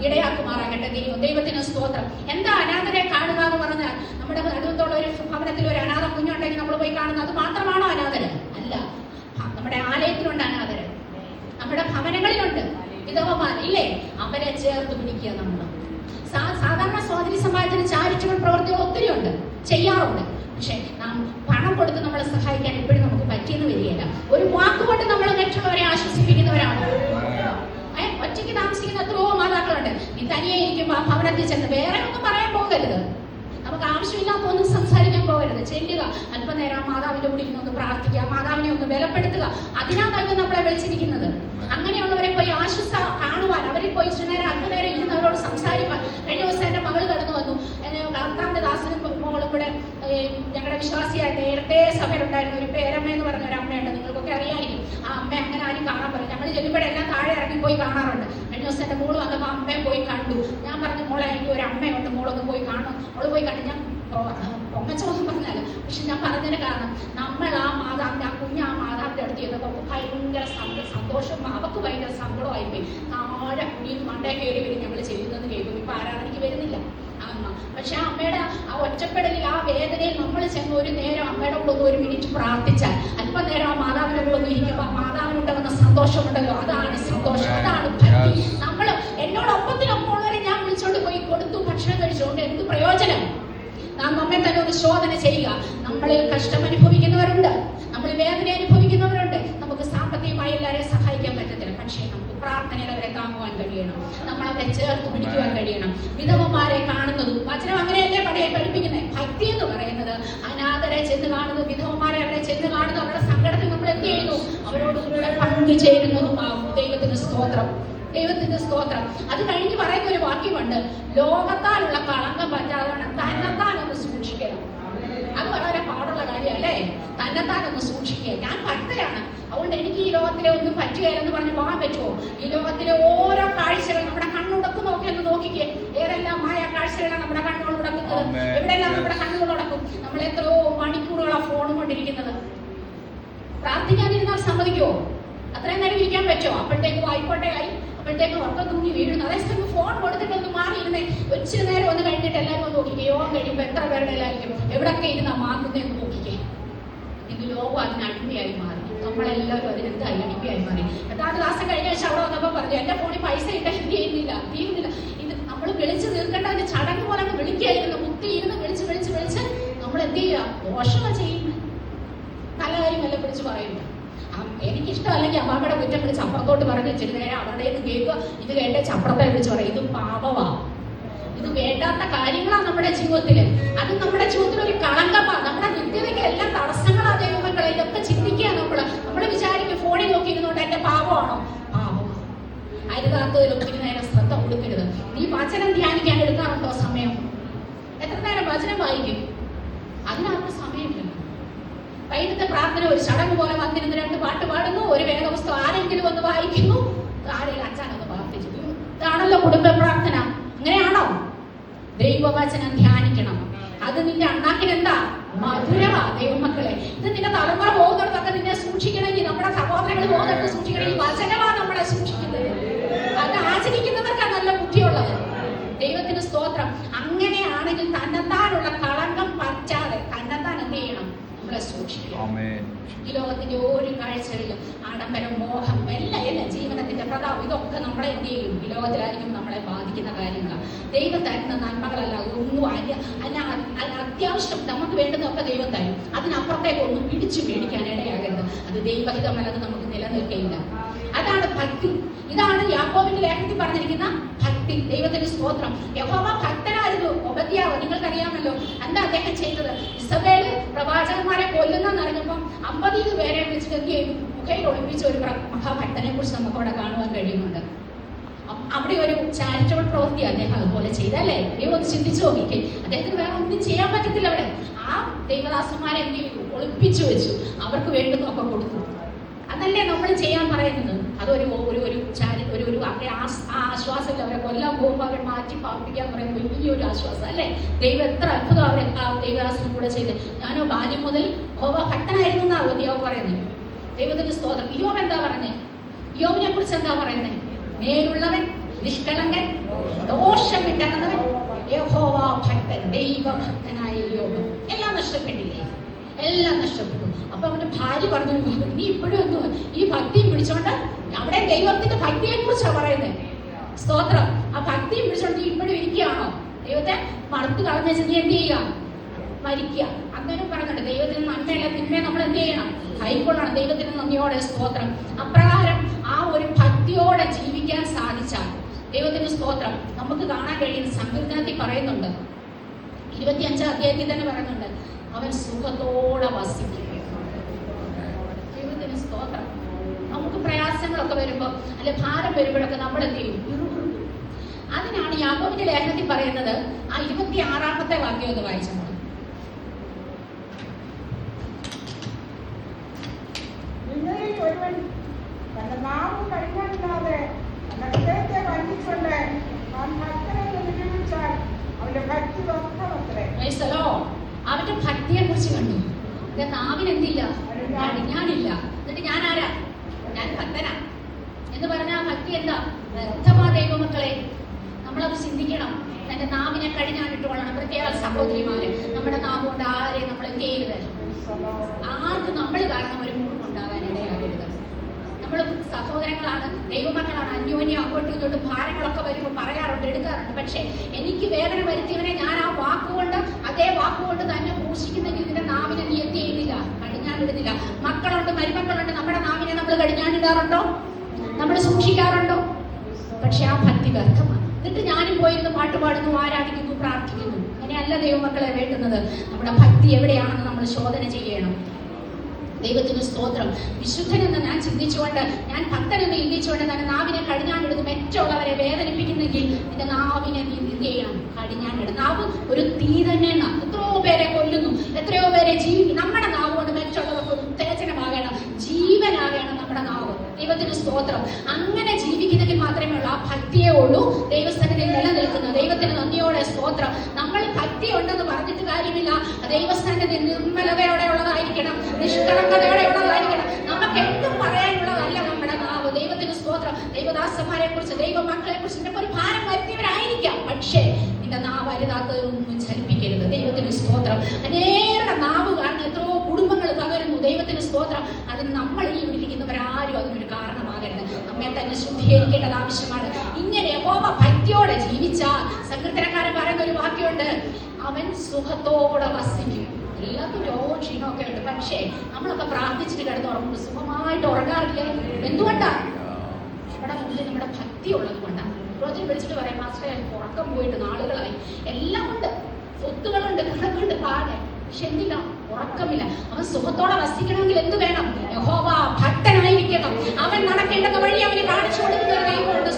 ഇടയാക്കുമാറാകട്ടെ. ദൈവത്തിന് സ്തോത്രം. എന്താ അനാഥരെ കാണുക എന്ന് പറഞ്ഞാൽ, നമ്മുടെ അടുത്തുള്ള ഒരു ഭവനത്തിൽ ഒരു അനാഥ കുഞ്ഞുണ്ടെങ്കിൽ നമ്മൾ പോയി കാണുന്നത് അത് മാത്രമാണോ അനാഥര്? അല്ല. നമ്മുടെ ആലയത്തിലുണ്ട് അനാഥര്, നമ്മുടെ ഭവനങ്ങളിലുണ്ട് വിധവമാർ, ഇല്ലേ? അവരെ ചേർത്ത് പിടിക്കുക. നമ്മൾ സാധാരണ സ്വാതന്ത്ര്യ സമാജത്തിന് ചാരിറ്റബിൾ പ്രവർത്തികൾ ഒത്തിരി ഉണ്ട്, ചെയ്യാറുണ്ട്. പക്ഷെ നാം പണം കൊടുത്ത് നമ്മളെ സഹായിക്കാൻ എപ്പോഴും നമുക്ക് പറ്റിയെന്ന് വരികയില്ല. ഒരു വാക്കുകൊണ്ട് നമ്മൾ മറ്റുള്ളവരെ ആശ്വസിപ്പിക്കുന്നവരാണോ? ഒറ്റയ്ക്ക് താമസിക്കുന്ന എത്രയോ മാതാക്കളുണ്ട്. നീ തനിയെ ഇരിക്കുമ്പോൾ ആ ഭവനത്തിൽ ചെന്ന് വേറെ ഒന്നും പറയാൻ പോകരുത്. നമുക്ക് ആവശ്യമില്ലാത്ത ഒന്നും സംസാരിക്കാൻ പോകരുത്. ചെല്ലുക, അല്പനേരം ആ മാതാവിന്റെ കൂടി ഇരുന്നൊന്ന് പ്രാർത്ഥിക്കുക, മാതാവിനെ ഒന്ന് ബലപ്പെടുത്തുക. അതിനാണ് നമ്മളെ വിളിച്ചിരിക്കുന്നത്. അങ്ങനെയുള്ളവരെ പോയി കാണുവാൻ, അവരിൽ പോയി നേരം അല്പനേരം ഇരുന്ന് അവരോട് സംസാരിക്കാൻ. കഴിഞ്ഞ ദിവസം എന്റെ മകൾ കടന്നു വന്നു. കർത്താവിന്റെ ദാസനും മോളും കൂടെ ഞങ്ങളുടെ വിശ്വാസിയായിട്ട് നേരത്തെ സഭയിലുണ്ടായിരുന്ന ഒരു പേരമ്മ എന്ന് പറഞ്ഞ ഒരു അമ്മയുണ്ട്, നിങ്ങൾക്കൊക്കെ അറിയാമായിരിക്കും. ആ അമ്മ അങ്ങനെ ആരും കാണാൻ പറയും. ഞങ്ങൾ ചെല്ലുമ്പോഴെല്ലാം താഴെ ഇറങ്ങി പോയി കാണാറുണ്ട്. കഴിഞ്ഞ ദിവസം എന്റെ മോള് വന്നപ്പോൾ അമ്മയെ പോയി കണ്ടു. ഞാൻ പറഞ്ഞു, മോളെ എനിക്ക് ഒരു അമ്മയുണ്ട്, മോളൊന്ന് പോയി കാണും. മോള് പോയി കണ്ടു. ഞാൻ പൊങ്ങച്ചോന്ന് പറഞ്ഞാല്, പക്ഷെ ഞാൻ പറഞ്ഞതിന് കാരണം നമ്മൾ ആ മാതാവിന്റെ, ആ കുഞ്ഞ് ആ മാതാവിന്റെ അടുത്ത് ചെയ്തപ്പോൾ ഭയങ്കര സന്തോഷവും അവക്ക് ഭയങ്കര സങ്കടമായിപ്പോയി. താഴെ കുഞ്ഞിന്ന് മണ്ടേ കയറി വരും ഞങ്ങൾ ചെയ്യുന്നത് കേൾക്കും. ഇപ്പൊ ആരാധനയ്ക്ക് വരുന്നില്ല അമ്മ. പക്ഷെ ആ അമ്മയുടെ ആ ഒറ്റപ്പെടലിൽ, ആ വേദനയിൽ നമ്മൾ ചെന്ന് ഒരു നേരം അമ്മയുടെ കൂടെ ഒന്ന് 1 മിനിറ്റ് പ്രാർത്ഥിച്ചാൽ, അല്പനേരം ആ മാതാവിന്റെ കൂടെ ഒന്ന് ഇരിക്കുമ്പോൾ ആ മാതാവിനുണ്ടാകുന്ന സന്തോഷമുണ്ടല്ലോ, അതാണ് സന്തോഷം, അതാണ് ഭക്തി. നമ്മൾ എന്നോടൊപ്പത്തിനൊപ്പമുള്ളവരെ ഞാൻ വിളിച്ചോണ്ട് പോയി കൊടുത്തു, ഭക്ഷണം കഴിച്ചുകൊണ്ട് എന്ത് പ്രയോജനം? നാം നമ്മെ തന്നെ ഒന്ന് ശോധന ചെയ്യുക. നമ്മളിൽ കഷ്ടം അനുഭവിക്കുന്നവരുണ്ട്, നമ്മൾ വേദന അനുഭവിക്കുന്നവരുണ്ട്. നമുക്ക് സാമ്പത്തികമായി എല്ലാവരെയും സഹായിക്കാൻ പറ്റത്തില്ല, പക്ഷേ നമുക്ക് പ്രാർത്ഥനയിൽ അവരെ താങ്ങുവാൻ കഴിയണം, നമ്മളവരെ ചേർത്ത് പിടിക്കുവാൻ കഴിയണം. വിധവമാരെ കാണുന്നതും വചനം അങ്ങനെയല്ലേ പഠിപ്പിക്കുന്നത്. ഭക്തി എന്ന് പറയുന്നത് അനാഥരെ ചെന്ന് കാണുന്നു, വിധവമാരെ അവരെ ചെന്ന് കാണുന്നു, അവരുടെ സങ്കടത്തിൽ നമ്മൾ എന്ത് ചെയ്യുന്നു? അവരോടുകൂടെ പങ്കുചേരുന്നതുമാകും. ദൈവത്തിന് സ്തോത്രം, ദൈവത്തിന്റെ സ്തോത്രം. അത് കഴിഞ്ഞ് പറയുന്ന ഒരു വാക്യമുണ്ട്, ലോകത്താലുള്ള കളങ്കം പറ്റാതെ തന്നെത്താനൊന്ന് സൂക്ഷിക്കണം. അത് വളരെ പാടുള്ള കാര്യമല്ലേ? തന്നെത്താനൊന്ന് സൂക്ഷിക്കുക. ഞാൻ ഭക്തരാണ്, അതുകൊണ്ട് എനിക്ക് ഈ ലോകത്തിലെ ഒന്നും പറ്റുകയില്ലെന്ന് പറഞ്ഞ് പോകാൻ പറ്റുമോ? ഈ ലോകത്തിലെ ഓരോ കാഴ്ചകൾ നമ്മുടെ കണ്ണുടക്കും. നോക്കിയെന്ന് നോക്കിക്കേ, ഏതെല്ലാം മായ കാഴ്ചകളാണ് നമ്മുടെ കണ്ണുകൾ ഉടക്കുന്നത്, എവിടെയെല്ലാം നമ്മുടെ കണ്ണുകൾ ഉടക്കും. നമ്മൾ എത്രയോ മണിക്കൂറുകളാണ് ഫോൺ കൊണ്ടിരിക്കുന്നത്. പ്രാർത്ഥിക്കാതിരുന്നാൽ സമ്മതിക്കുമോ? അത്രയും നേരം ഇരിക്കാൻ പറ്റുമോ? അപ്പോഴത്തേക്ക് വായിക്കോട്ടെയായി, അപ്പോഴത്തേക്ക് ഉറക്കം തൂങ്ങി വീഴുന്നു. അതേസമയം ഫോൺ കൊടുത്തിട്ടൊന്ന് മാറിയിരുന്നേ, ഒച്ചിരി നേരം ഒന്ന് കഴിഞ്ഞിട്ട് എല്ലാവരും ഒന്ന് നോക്കിക്കേ. യോഗം കഴിയുമ്പോൾ എത്ര പേരുടെ എല്ലായിരിക്കും എവിടെയൊക്കെ ഇരുന്നാ മാറുന്നതെന്ന് നോക്കിക്കേ. ഇത് ലോകം അതിന് അടിമയായി മാറി. നമ്മളെല്ലാവരും അതിനെന്തായി അടിമയായി മാറി. എട്ടാമത്തെ ക്ലാസ് കഴിഞ്ഞ ശേഷം അവിടെ വന്നപ്പോൾ പറഞ്ഞു, എന്റെ ഫോണിൽ പൈസ ഇട്ട് തീരുന്നില്ല. ഇത് നമ്മൾ വിളിച്ച് തീർക്കേണ്ട അതിന്റെ ചടങ്ങ് പോലെ വിളിക്കായിരുന്നു. കുത്തിയിരുന്ന് വിളിച്ച് വിളിച്ച് വിളിച്ച് നമ്മൾ എന്ത് ചെയ്യുക? ദോഷങ്ങൾ ചെയ്യുന്നു. നല്ല കാര്യമല്ല വിളിച്ച് പറയുന്നു. എനിക്കിഷ്ടമല്ലെങ്കിൽ അമ്മാമ്മയുടെ കുറ്റം വിളിച്ച് അപ്പുറത്തോട്ട് പറഞ്ഞു വെച്ചിട്ട് നേരെ അവരുടെ കേൾക്കുക. ഇത് കേട്ട ചപ്പുറത്തെ വിളിച്ച് പറയും, ഇത് പാപമാ, ഇത് വേണ്ടാത്ത കാര്യങ്ങളാണ് നമ്മുടെ ജീവിതത്തില്. അത് നമ്മുടെ ജീവിതത്തിൽ ഒരു കളങ്കമാണ്. നമ്മുടെ നിത്യതയ്ക്ക് എല്ലാം തടസ്സങ്ങളാ ദൈവമക്കളെ. ഇതൊക്കെ ചിന്തിക്കുക. നമ്മൾ വിചാരിക്കും ഫോണിൽ നോക്കിയിരുന്നോണ്ട് എന്റെ പാപമാണോ? പാപം. അരുതാത്തതിൽ ഒത്തിരി നേരം ശ്രദ്ധ കൊടുക്കരുത്. നീ വചനം ധ്യാനിക്കാൻ എടുക്കാറുണ്ടോ സമയം? എത്ര നേരം വചനം വായിക്കും? അതിനകത്ത് സമയമില്ല. വൈകിട്ടത്തെ പ്രാർത്ഥന ഒരു ചടങ്ങ് പോലെ വന്നിരുന്ന് 2 പാട്ട് പാടുന്നു, ഒരു വേദപുസ്തകം ആരെങ്കിലും ഒന്ന് വായിക്കുന്നു, ആരെങ്കിലും അച്ഛനൊന്ന് പ്രാർത്ഥിച്ചു. ഇതാണല്ലോ കുടുംബ പ്രാർത്ഥന. അങ്ങനെയാണോ? ദൈവവചനം ധ്യാനിക്കണം. അത് നിന്റെ അണ്ണാക്കിനെന്താ? മധുരമാ. ദൈവമക്കളെ, ഇത് നിന്റെ തലമുറ പോകുന്നിടത്തൊക്കെ നിന്നെ സൂക്ഷിക്കണമെങ്കിൽ, നമ്മുടെ സഹോദരങ്ങൾ പോകുന്നിടത്ത് സൂക്ഷിക്കണമെങ്കിൽ വചനമാ നമ്മളെ സൂക്ഷിക്കുന്നത്. അത് ആചരിക്കുന്നവർക്ക് നല്ല ബുദ്ധിയുള്ളത്. ദൈവത്തിന് സ്തോത്രം. അങ്ങനെയാണെങ്കിൽ തന്നെത്താനുള്ള കളങ്കം പറ്റാതെ തന്നെത്താൻ എന്ത് ചെയ്യണം? നമ്മളെ സൂക്ഷിക്കണം. ഈ ലോകത്തിന്റെ ഒരു കാഴ്ചകളിലും ആഡംബരം, മോഹം, എല്ലാം ജീവനത്തിന്റെ പ്രതാപം, ഇതൊക്കെ നമ്മളെ എന്ത് ചെയ്യും? ഈ ലോകത്തിലായിരിക്കും നമ്മളെ ബാധിക്കുന്ന കാര്യങ്ങളാണ്. ദൈവം തരുന്ന നന്മകളല്ല ഒന്നും അത്യാവശ്യം നമുക്ക് വേണ്ടുന്നതൊക്കെ ദൈവം തരും. അതിനപ്പുറത്തേക്ക് ഒന്നും പിടിച്ചു മേടിക്കാൻ ഇടയാകരുത്. അത് ദൈവഹിതമല്ലത് നമുക്ക് നിലനിൽക്കയില്ല. അതാണ് ഭക്തി. ഇതാണ് യാക്കോബിന്റെ ലേഖനത്തിൽ പറഞ്ഞിരിക്കുന്ന ഭക്തി. ദൈവത്തിന്റെ സ്തോത്രം. യഹോവ ഭക്തനായിരുന്നു. ഒബദ്യാവ് നിങ്ങൾക്കറിയാമല്ലോ എന്താ അദ്ദേഹം ചെയ്തത്? ഇസബേല് പ്രവാചകന്മാരെ കൊല്ലുന്നെന്ന് അറിഞ്ഞപ്പം 50 പേരെ വിളിച്ച് എന്ത് ചെയ്തു? മുഖയിൽ ഒളിപ്പിച്ച ഒരു മഹാഭക്തനെ കുറിച്ച് നമുക്ക് അവിടെ കാണുവാൻ കഴിയുന്നുണ്ട്. അവിടെ ഒരു ചാരിറ്റബിൾ പ്രവൃത്തി അദ്ദേഹം അതുപോലെ ചെയ്തല്ലേ? ദൈവം ഒന്ന് ചിന്തിച്ചു നോക്കിക്കേ. അദ്ദേഹത്തിന് വേറെ ഒന്നും ചെയ്യാൻ പറ്റത്തില്ല. അവിടെ ആ ദൈവദാസന്മാരെ എന്ത് ചെയ്തു? ഒളിപ്പിച്ചു വെച്ചു. അവർക്ക് വേണ്ടുന്നൊക്കെ കൊടുത്തു. അതല്ലേ നമ്മൾ ചെയ്യാൻ പറയുന്നത്? അതൊരു അവരെ ആശ്വാസമില്ല. അവരെ കൊല്ലാൻ പോകുമ്പോൾ അവരെ മാറ്റി പാർപ്പിക്കാൻ പറയുന്നത് വലിയൊരു ആശ്വാസം അല്ലേ? ദൈവം എത്ര അത്ഭുതം അവരെ ആ ദൈവദാസനും കൂടെ ചെയ്ത്. ഞാനോ ബാല്യം മുതൽ ഭക്തനായിരുന്നു എന്നാണ് യോബ് പറയുന്നത്. ദൈവത്തിന്റെ സ്തോത്രം. യോബ് എന്താ പറഞ്ഞത്? യോബിനെ കുറിച്ച് എന്താ പറയുന്നത്? മേലുള്ളവൻ, നിഷ്കളങ്കൻ, ദോഷം വിട്ടകന്നവൻ, യഹോവ ഭക്തൻ, ദൈവഭക്തനായ യോബ്. എല്ലാം നഷ്ടപ്പെട്ടില്ലേ? എല്ലാം നഷ്ടപ്പെട്ടു. അപ്പൊ അവന്റെ ഭാര്യ പറഞ്ഞു, നീ ഇപ്പോഴും ഒന്നും ഈ ഭക്തിയും പിടിച്ചോണ്ട്, അവിടെ ദൈവത്തിന്റെ ഭക്തിയെ കുറിച്ചാണ് പറയുന്നത്. സ്തോത്രം. ആ ഭക്തിയും പിടിച്ചോണ്ട് നീ ഇപ്പോഴും ഇരിക്കുകയാണോ? ദൈവത്തെ മറുത്ത് കളഞ്ഞ നീ എന്ത് ചെയ്യുക? മരിക്കുക. അങ്ങനെ പറഞ്ഞിട്ട് ദൈവത്തിന് നന്മയല്ല തിന്മയെ നമ്മൾ എന്ത് ചെയ്യണം? കൈക്കൊള്ളണം. ദൈവത്തിന് നന്ദിയോടെ സ്തോത്രം. അപ്രകാരം ആ ഒരു ഭക്തിയോടെ ജീവിക്കാൻ സാധിച്ചാൽ ദൈവത്തിന് സ്തോത്രം. നമുക്ക് കാണാൻ കഴിയുന്ന സങ്കീർത്തനത്തിൽ പറയുന്നുണ്ട്, 25-ാം അധ്യായത്തിൽ തന്നെ പറയുന്നുണ്ട്, അവൻ സുഖത്തോടെ വസിക്കും. ദൈവത്തിന് സ്തോത്രം. നമുക്ക് പ്രയാസങ്ങളൊക്കെ വരുമ്പോ അല്ലെ ഭാരം വരുമ്പോഴൊക്കെ നമ്മൾ എന്ത് ചെയ്യും? അതിനാണ് യാക്കോബിന്റെ ലേഖനത്തിൽ പറയുന്നത്. ആ 26-ാമത്തെ വാക്യം ഒന്ന് വായിച്ചു. ഒരുവൻ തന്റെ നാവും കഴിക്കാനില്ലാതെ തന്റെ ഹൃദയത്തെ വഞ്ചിച്ചുകൊണ്ട് അവൻ ഭക്തനെന്ന് നിരൂപിച്ചാൽ അവന്റെ ഭക്തി വ്യർത്ഥമത്രേ. അവന്റെ ഭക്തിയെ കുറിച്ച് കണ്ടു. എന്റെ നാവിനെന്തില്ല? ഞാനില്ല. എന്നിട്ട് ഞാൻ ആരാ? ഞാൻ ഭക്തനാ എന്ന് പറഞ്ഞ ആ ഭക്തി എന്താ? വ്യർത്ഥമാ. ദൈവമക്കളെ, നമ്മളത് ചിന്തിക്കണം. തന്റെ നാവിനെ കഴിഞ്ഞാണിട്ട് കൊള്ളണം. പ്രത്യേക സഹോദരിമാര്, നമ്മുടെ നാവ് കൊണ്ട് ആരെയും നമ്മൾ എന്ത് ചെയ്യരുത്? ആർക്കും നമ്മൾ കാരണം ഒരു മുറിവുണ്ടാകാൻ ഇടയാകരുത്. നമ്മൾ സഹോദരങ്ങളാണ്, ദൈവമക്കളാണ്. അന്യോന്യം അങ്ങോട്ടും ഇങ്ങോട്ടും ഭാരങ്ങളൊക്കെ വരുമ്പോൾ പറയാറുണ്ട്, എടുക്കാറുണ്ട്. പക്ഷെ എനിക്ക് വേദന വരുത്തിയവനെ ഞാൻ ആ വാക്കുകൊണ്ട്, അതേ വാക്കുകൊണ്ട് തന്നെ പോഷിക്കുന്നെങ്കിൽ നിന്റെ നാവിനെ നീ എന്ത് ചെയ്യുന്നില്ല? കടിഞ്ഞാണിടുന്നില്ല. മക്കളുണ്ട്, മരുമക്കളുണ്ട്, നമ്മുടെ നാവിനെ നമ്മൾ കടിഞ്ഞാണിടാറുണ്ടോ? നമ്മൾ സൂക്ഷിക്കാറുണ്ടോ? പക്ഷെ ആ ഭക്തി വ്യർത്ഥമാണ്. എന്നിട്ട് ഞാനും പോയിരുന്ന് പാട്ട് പാടുന്നു, ആരാധിക്കുന്നു, പ്രാർത്ഥിക്കുന്നു. അങ്ങനെയല്ല ദൈവമക്കളെ വേണ്ടുന്നത്. നമ്മുടെ ഭക്തി എവിടെയാണെന്ന് നമ്മൾ ശോധന ചെയ്യണം. ദൈവത്തിന് സ്തോത്രം. വിശുദ്ധനെന്ന് ഞാൻ ചിന്തിച്ചുകൊണ്ട്, ഞാൻ ഭക്തനെന്ന് ചിന്തിച്ചുകൊണ്ട് തന്നെ നാവിനെ കടിഞ്ഞാണിടുന്നു. മറ്റുള്ളവരെ വേദനിപ്പിക്കുന്നെങ്കിൽ നിന്റെ നാവിനെ നീ എന്ത് ചെയ്യണം? കടിഞ്ഞാണിടും. നാവ് ഒരു തീ തന്നെയാണ്. എത്രയോ പേരെ കൊല്ലുന്നു, എത്രയോ പേരെ ജീവിക്കും. നമ്മുടെ നാവ് കൊണ്ട് മറ്റുള്ളവർക്ക് ഉത്തേജനമാകണം, ജീവനാകണം നമ്മുടെ നാവ്. ദൈവത്തിന് സ്തോത്രം. അങ്ങനെ ജീവിക്കുന്നെങ്കിൽ മാത്രമേ ഉള്ളൂ ആ ഭക്തിയേ ഉള്ളൂ ദൈവസ്ഥാനത്തിൽ നിലനിൽക്കുന്നത്. ദൈവത്തിന് നന്ദിയോടെ സ്തോത്രം. നമ്മൾ ഭക്തി ഉണ്ടെന്ന് പറഞ്ഞിട്ട് കാര്യമില്ല. ദൈവസ്ഥാനത്തിൽ നിർമ്മലതയോടെ ഉള്ളതായിരിക്കണം, നിഷ്കളങ്കതയോടെ ഉള്ളതായിരിക്കണം. നമുക്ക് എന്തും പറയാനുള്ളതല്ല നമ്മുടെ നാവ്. ദൈവത്തിന് സ്തോത്രം. ദൈവദാസന്മാരെ കുറിച്ച്, ദൈവമക്കളെ കുറിച്ച് നിനക്ക് ഒരു ഭാരം വരുത്തിയവരായിരിക്കാം. പക്ഷേ നിന്റെ നാവ് അരുതാത്തതൊന്നും ചലിപ്പിക്കരുത്. ദൈവത്തിന് സ്തോത്രം. അനേരുടെ നാവ് കാരണം എത്രയോ കുടുംബങ്ങൾ തകരുന്നു. ദൈവത്തിന് സ്തോത്രം. അതിന് നമ്മൾ ഈ ഇരിക്കുന്നവരാരും അതിനൊരു കാരണമാകരുത്. നമ്മെ തന്നെ ശുദ്ധീകരിക്കേണ്ടത് ആവശ്യമാണ്. ഇങ്ങനെ യഹോവ ഭക്തിയോടെ ജീവിച്ചാൽ, സങ്കീർത്തനക്കാരൻ പറയുന്ന ഒരു വാക്യമുണ്ട്, അവൻ സുഖത്തോടെ വസിക്കും. എല്ലാവർക്കും രോഗവും ക്ഷീണമൊക്കെ ഉണ്ട്. പക്ഷേ നമ്മളൊക്കെ പ്രാർത്ഥിച്ചിട്ട് കിടന്നുറങ്ങുമ്പോൾ സുഖമായിട്ട് ഉറങ്ങാറില്ലേ? എന്തുകൊണ്ടാണ്? നമ്മുടെ മുന്നിൽ നമ്മുടെ ഭക്തി ഉള്ളത് കൊണ്ടാണ്. പ്രോജക്റ്റ് വിളിച്ചിട്ട് പറയാം, മാസ്റ്ററെ ഉറക്കം പോയിട്ട് നാളുകളായി. എല്ലാം ഉണ്ട്, സ്വത്തുകളുണ്ട്, കണക്കുണ്ട്, പാടെ. പക്ഷെ എന്തില്ല? ഉറക്കമില്ല. അവൻ സുഖത്തോടെ വസിക്കണമെങ്കിൽ എന്ത് വേണം? യഹോവ ഭക്തനായിരിക്കണം. അവൻ നടക്കേണ്ടത് വഴി അവന് കാണിച്ചു കൊടുക്കുന്ന ദൈവമുണ്ട്.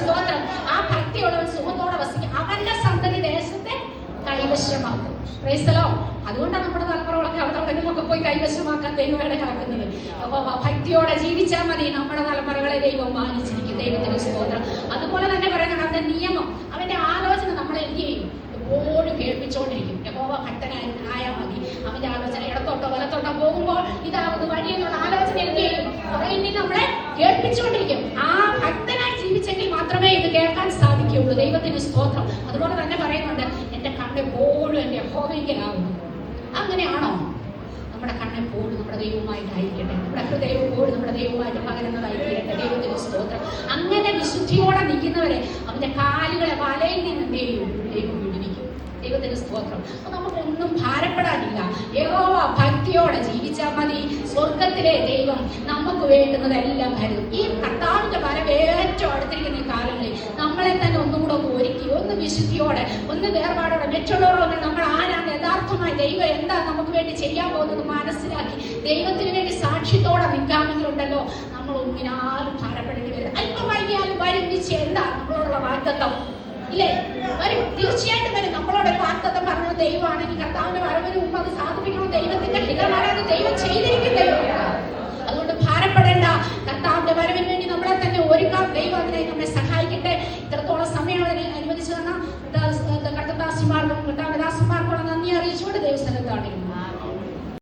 Price the Lord. അതുകൊണ്ടാണ് നമ്മുടെ തലമുറകളൊക്കെ അവിടെ പോയി കൈവശമാക്കാൻ ദൈവം ഇടയാക്കുന്നത്. അപ്പൊ ഭക്തിയോടെ ജീവിച്ചാൽ മതി. നമ്മുടെ തലമുറകളെ ദൈവം മാനിച്ചിരിക്കും. ദൈവത്തിന് സ്തോത്രം. അതുപോലെ തന്നെ പറയുന്നത് അവന്റെ നിയമം, അവന്റെ ആലോചന നമ്മളെ എന്ത് ചെയ്യും? എപ്പോഴും കേൾപ്പിച്ചുകൊണ്ടിരിക്കും. യഹോവ ഭക്തനായാൽ മതി. അവന്റെ ആലോചന ഇടത്തോട്ടോ വലത്തോട്ടോ പോകുമ്പോൾ ഇതാവുന്ന വഴി എന്നുള്ള ആലോചന എന്ത് ചെയ്യും? പറയുന്നത് നമ്മളെ കേൾപ്പിച്ചുകൊണ്ടിരിക്കും. ആ ഭക്തനായി ജീവിച്ചെങ്കിൽ മാത്രമേ ഇത് കേൾക്കാൻ സാധിക്കുകയുള്ളൂ. ദൈവത്തിന് സ്തോത്രം. അതുപോലെ തന്നെ പറയുന്നുണ്ട്, എന്റെ കണ്ണെപ്പോഴും എന്റെ യഹോവയെങ്കിലാവുന്നു. അങ്ങനെയാണോ? നമ്മുടെ കണ്ണെപ്പോഴും നമ്മുടെ ദൈവവുമായിട്ടായിരിക്കട്ടെ. നമ്മുടെ ഹൃദയം എപ്പോഴും നമ്മുടെ ദൈവവുമായിട്ട് പകരുന്നതായിരിക്കട്ടെ. ദൈവത്തിന് സ്തോത്രം. അങ്ങനെ വിശുദ്ധിയോടെ നിൽക്കുന്നവരെ അവന്റെ കാലുകളെ വലയിൽ നിന്ന് എന്ത് ചെയ്യും? ദൈവം വിടുവിക്കും. ദൈവത്തിന് സ്തോത്രം. അപ്പൊ നമുക്കൊന്നും ഭാരപ്പെടാനില്ല. യഹോവ ഭക്തിയോടെ ജീവിച്ചാൽ മതി. സ്വർഗത്തിലെ ദൈവം നമുക്ക് വേണ്ടുന്നതെല്ലാം കരുതും. ഈ കർത്താവിന്റെ വരവ് ഏറ്റവും അടുത്തിരിക്കുന്ന ഈ കാലങ്ങളിൽ നമ്മളെ തന്നെ ഒന്നുകൂടെ ഒന്ന് ഒരുക്കി, ഒന്ന് വിശുദ്ധിയോടെ, ഒന്ന് വേർപാടോടെ, മറ്റുള്ളവരോട് നമ്മൾ ആരാണ്, യഥാർത്ഥമായി ദൈവം എന്താ നമുക്ക് വേണ്ടി ചെയ്യാൻ പോകുന്നത് മനസ്സിലാക്കി ദൈവത്തിന് വേണ്ടി സാക്ഷ്യത്തോടെ നിൽക്കാമെങ്കിലുണ്ടല്ലോ, നമ്മൾ ഒന്നിനാലും ഭാരപ്പെടേണ്ടി വരും. അല്പം വൈകിയാലും വരും. എന്താ നമ്മളോടുള്ള വാഗ്ദത്തം? ഇല്ലേ? വരും, തീർച്ചയായിട്ടും വരും. നമ്മളോട് വാഗ്ദത്തം പറഞ്ഞ ദൈവമാണെങ്കിൽ കർത്താവിന്റെ വരവിന് മുമ്പ് അത് സാധിപ്പിക്കണം. ദൈവത്തിന്റെ ഹിതമാരാണ് ദൈവം ചെയ്തിരിക്കുന്ന ദൈവമാണ്. അതുകൊണ്ട് ഭാരപ്പെടേണ്ട. കർത്താവിന്റെ വരവിന് വേണ്ടി നമ്മളെ തന്നെ ഒരുക്കാം. ദൈവം അതിനെ നമ്മെ സഹായിക്കട്ടെ. ഇത്രത്തോളം സമയം അനുവദിച്ചു തന്ന കർത്തദാസിമാർക്കും കർത്താവദാസന്മാർക്കുള്ള നന്ദി അറിയിച്ചുകൊണ്ട് ദൈവസ്ഥലത്താണ്